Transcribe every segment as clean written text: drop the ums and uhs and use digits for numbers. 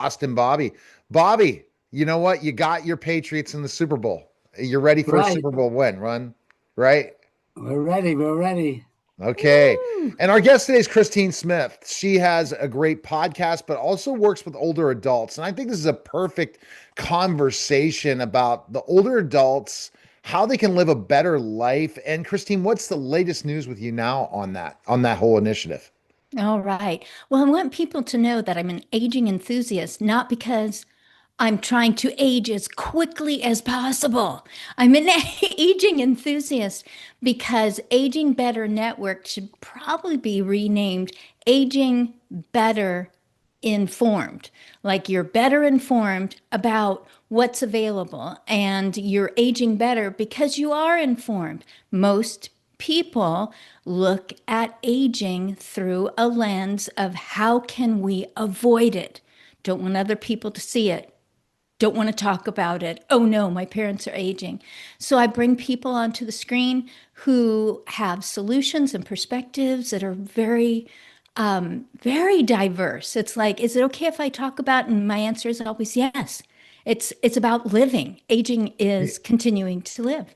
Austin Bobby. Bobby, you know what? You got your Patriots in the Super Bowl. You're ready for a Right. Super Bowl win, run, right? We're ready. We're ready. Okay. Woo! And our guest today is Christine Smith. She has a great podcast, but also works with older adults. And I think this is a perfect conversation about the older adults, how they can live a better life. And Christine, what's the latest news with you now on that whole initiative? All right. Well, I want people to know that I'm an aging enthusiast, not because I'm trying to age as quickly as possible. I'm an aging enthusiast because Aging Better Network should probably be renamed Aging Better Informed. Like you're better informed about what's available and you're aging better because you are informed. Most people look at aging through a lens of how can we avoid it? Don't want other people to see it, don't want to talk about it. Oh no, my parents are aging. So I bring people onto the screen who have solutions and perspectives that are very diverse. It's like, is it okay if I talk about? And my answer is always yes. It's about living. Aging is continuing to live.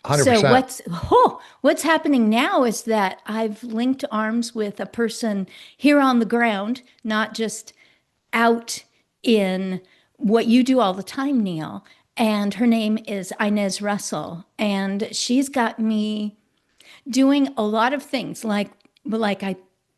So 100%. what's happening now is that I've linked arms with a person here on the ground, not just out in what you do all the time, Neil. And her name is Inez Russell. And she's got me doing a lot of things like I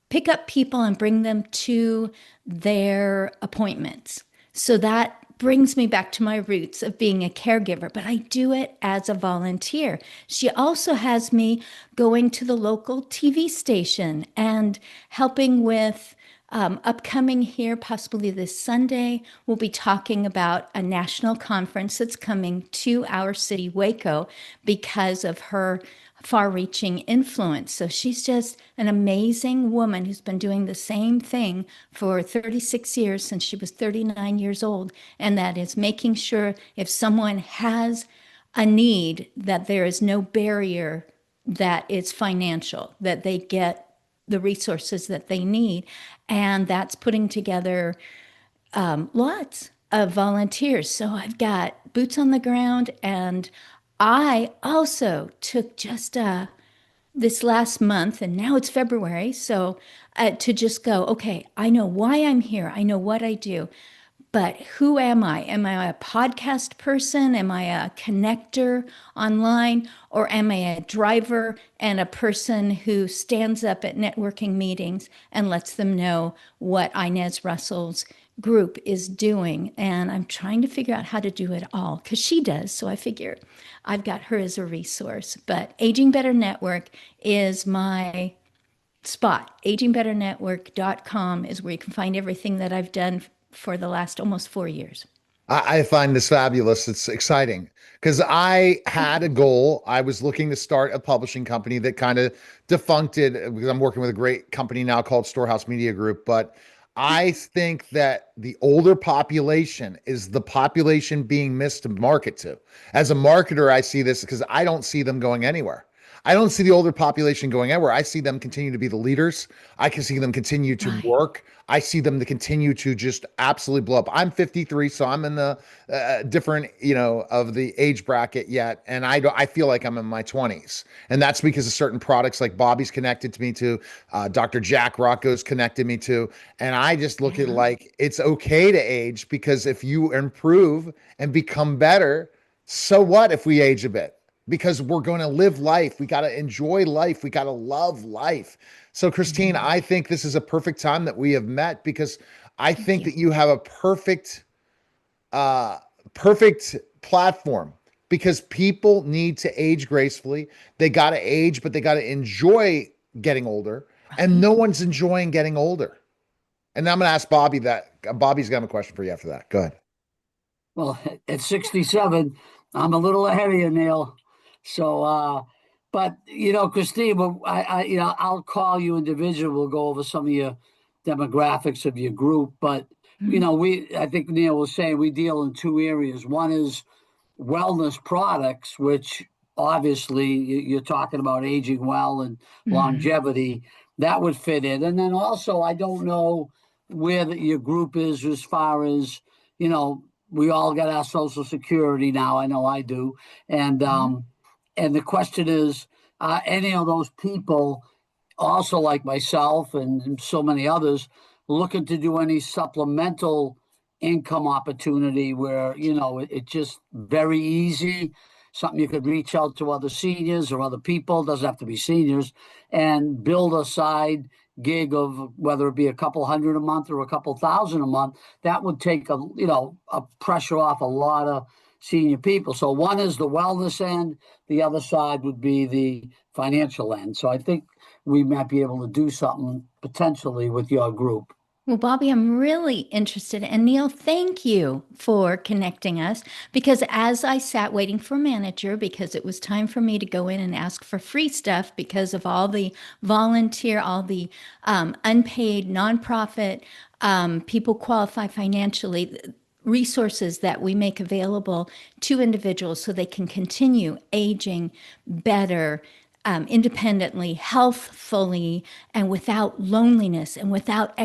pick up people and bring them to their appointments. So that brings me back to my roots of being a caregiver, but I do it as a volunteer. She also has me going to the local TV station and helping with upcoming here, possibly this Sunday, we'll be talking about a national conference that's coming to our city, Waco, because of her far reaching influence. So she's just an amazing woman who's been doing the same thing for 36 years since she was 39 years old. And that is making sure if someone has a need, that there is no barrier, that it's financial, that they get the resources that they need. And that's putting together lots of volunteers. So I've got boots on the ground. And I also took just this last month, and now it's February. So to just go, okay, I know why I'm here, I know what I do. But who am I? Am I a podcast person? Am I a connector online? Or am I a driver and a person who stands up at networking meetings and lets them know what Inez Russell's group is doing? And I'm trying to figure out how to do it all because she does. So I figure I've got her as a resource. But Aging Better Network is my spot. AgingBetterNetwork.com is where you can find everything that I've done for the last almost 4 years. I find this fabulous. It's exciting because I had a goal. I was looking to start a publishing company that kind of defunct it because I'm working with a great company now called Storehouse Media Group. But I think that the older population is the population being missed to market to. As a marketer, I see this because I don't see them going anywhere. I don't see the older population going anywhere. I see them continue to be the leaders. I can see them continue to Right. work. I see them to continue to just absolutely blow up. I'm 53, so I'm in the different, of the age bracket yet, and I feel like I'm in my 20s, and that's because of certain products like Bobby's connected to me to, Dr. Jack Rocco's connected me to, and I just look at it Yeah. like it's okay to age because if you improve and become better, so what if we age a bit? Because we're going to live life. We got to enjoy life. We got to love life. So, Christine, Mhm. I think this is a perfect time that we have met because I Thank think you. that you have a uh, perfect platform because people need to age gracefully. They got to age, but they got to enjoy getting older. And no Right. one's enjoying getting older. And I'm going to ask Bobby that. Bobby's got a question for you after that. Go ahead. Well, at 67, I'm a little ahead of you, Neil. So, but Christine, I'll call you individually. We'll go over some of your demographics of your group. But Mhm. I think Neil was saying we deal in two areas. One is wellness products, which obviously you're talking about aging well and Mhm. longevity. That would fit in. And then also, I don't know where your group is as far as, we all got our Social Security now. I know I do. And Mhm. and the question is, any of those people also like myself and so many others looking to do any supplemental income opportunity where it's just very easy, something you could reach out to other seniors or other people, doesn't have to be seniors, and build a side gig of whether it be a couple hundred a month or a couple thousand a month. That would take a pressure off a lot of senior people. So one is the wellness end, the other side would be the financial end. So I think we might be able to do something potentially with your group. Well, Bobby, I'm really interested. And Neil, thank you for connecting us because as I sat waiting for a manager, because it was time for me to go in and ask for free stuff because of all the volunteer, all the unpaid nonprofit people qualify financially resources that we make available to individuals so they can continue aging better, independently, healthfully, and without loneliness and without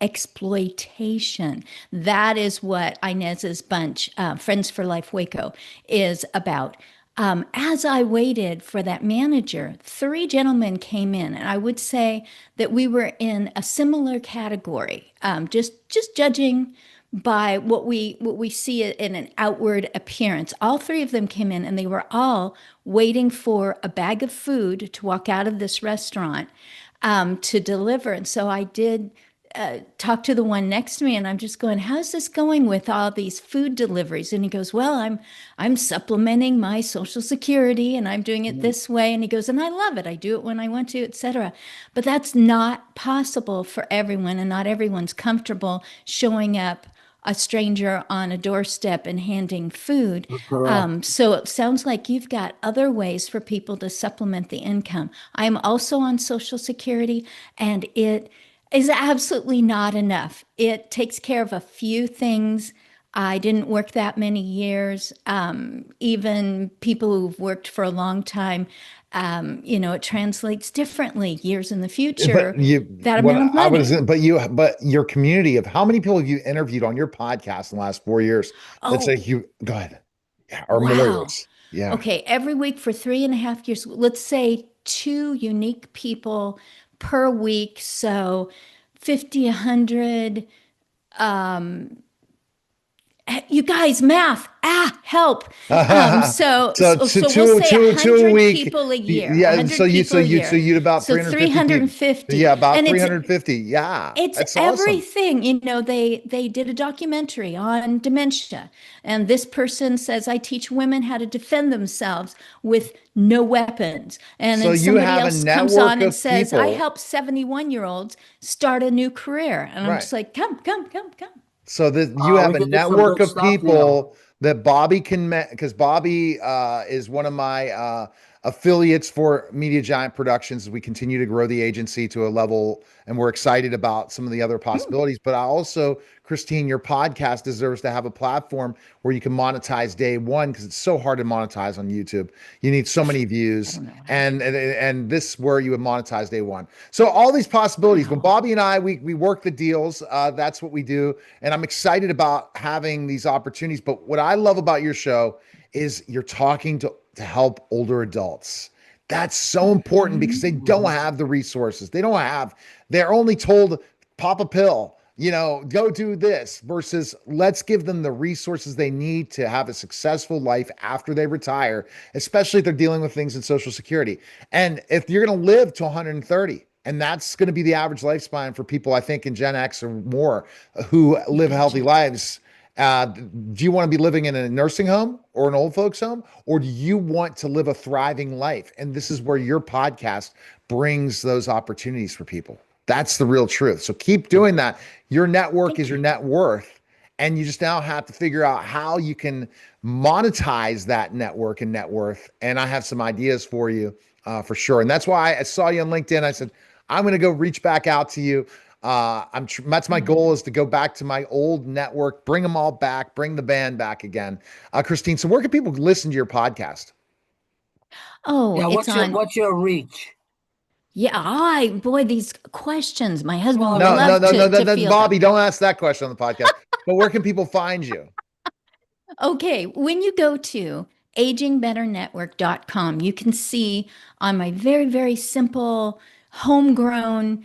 exploitation. That is what Inez's bunch, Friends for Life Waco, is about. As I waited for that manager, three gentlemen came in, and I would say that we were in a similar category. Just judging by what we see in an outward appearance. All three of them came in, and they were all waiting for a bag of food to walk out of this restaurant to deliver. And so I did talk to the one next to me, and I'm just going, "How's this going with all these food deliveries?" And he goes, "Well, I'm supplementing my Social Security, and I'm doing it this way." And he goes, "And I love it. I do it when I want to, etc." But that's not possible for everyone, and not everyone's comfortable showing up a stranger on a doorstep and handing food. Correct. So it sounds like you've got other ways for people to supplement the income. I am also on Social Security, and it is absolutely not enough. It takes care of a few things. I didn't work that many years. Even people who've worked for a long time, it translates differently years in the But future, you, that what amount of I was, money. but your community of how many people have you interviewed on your podcast in the last 4 years? That's a Oh, huge, go ahead. Yeah, or more wow. years. Yeah. Okay, every week for 3.5 years, let's say two unique people per week. So 50, 100. You guys, math, help. So, So so, two, so we'll two, say two, two a 100 week. people a year, Yeah. 100 people a So year. you'd about So 350 people. 350. Yeah, about And 350. Yeah. it's That's awesome. everything. They did a documentary on dementia, and this person says, I teach women how to defend themselves with no weapons. And So then you somebody have a else comes on network and of says, I people, help 71-year-olds start a new career. And I'm right? just like, come, come, come, come. So that you have We a could do some network good of stuff, Neil. people that Bobby can because Bobby is one of my affiliates for Media Giant Productions. We continue to grow the agency to a level, and we're excited about some of the other possibilities. But I also, Christine, your podcast deserves to have a platform where you can monetize day one because it's so hard to monetize on YouTube. You need so many I views, don't know how. and this where you would monetize day one. So all these possibilities. When Wow. Bobby and I we work the deals, that's what we do, and I'm excited about having these opportunities. But what I love about your show is you're talking to help older adults. That's so important because they don't Mhm. have the resources. They're only told pop a pill, go do this versus let's give them the resources they need to have a successful life after they retire, especially if they're dealing with things in Social Security. And if you're going to live to 130, and that's going to be the average lifespan for people, I think, in Gen X or more who You live healthy betcha. lives. Do you want to be living in a nursing home or an old folks home, or do you want to live a thriving life? And this is where your podcast brings those opportunities for people. That's the real truth. So keep doing that. Your network is Thank your you. net worth. And you just now have to figure out how you can monetize that network and net worth. And I have some ideas for you for sure. And that's why I saw you on LinkedIn. I said, I'm going to go reach back out to you. That's my goal is to go back to my old network, bring them all back, bring the band back again. Christine, so where can people listen to your podcast? Oh, Yeah, it's on what's your reach? Yeah, boy, these questions. My husband Well, would No, no, love no, no, no, to no, field them. Bobby, don't ask that question on the podcast. But where can people find you? Okay, when you go to agingbetternetwork.com, you can see on my very, very simple homegrown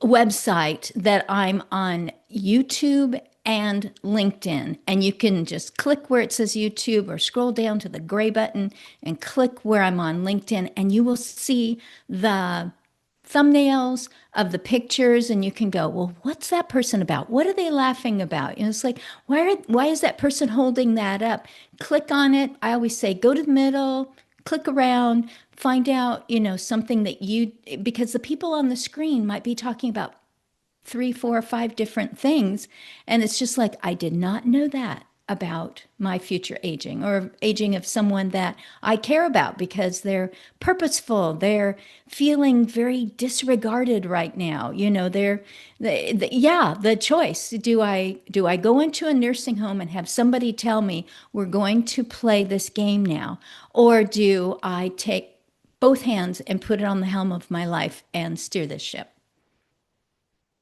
website that I'm on YouTube and LinkedIn. And you can just click where it says YouTube or scroll down to the gray button and click where I'm on LinkedIn, and you will see the thumbnails of the pictures, and you can go, well, what's that person about? What are they laughing about? You know, it's like, why is that person holding that up? Click on it. I always say, go to the middle, click around, find out, something that because the people on the screen might be talking about three, four, or five different things. And it's just like, I did not know that about my future aging or aging of someone that I care about because they're purposeful. They're feeling very disregarded right now. The choice. Do I go into a nursing home and have somebody tell me we're going to play this game now? Or do I take both hands and put it on the helm of my life and steer this ship?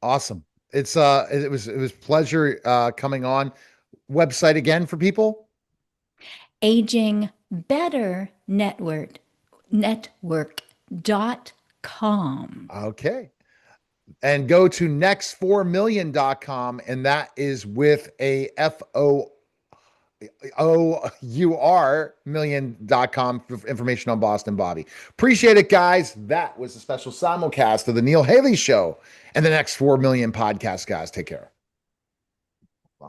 Awesome. It was pleasure coming on. Website again for people? Aging Better Network.com. Okay. And go to next4million.com, and that is with a FOOUR million.com for information on Boston Bobby. Appreciate it, guys. That was a special simulcast of the Neil Haley Show and the Next 4 Million podcast, guys. Take care.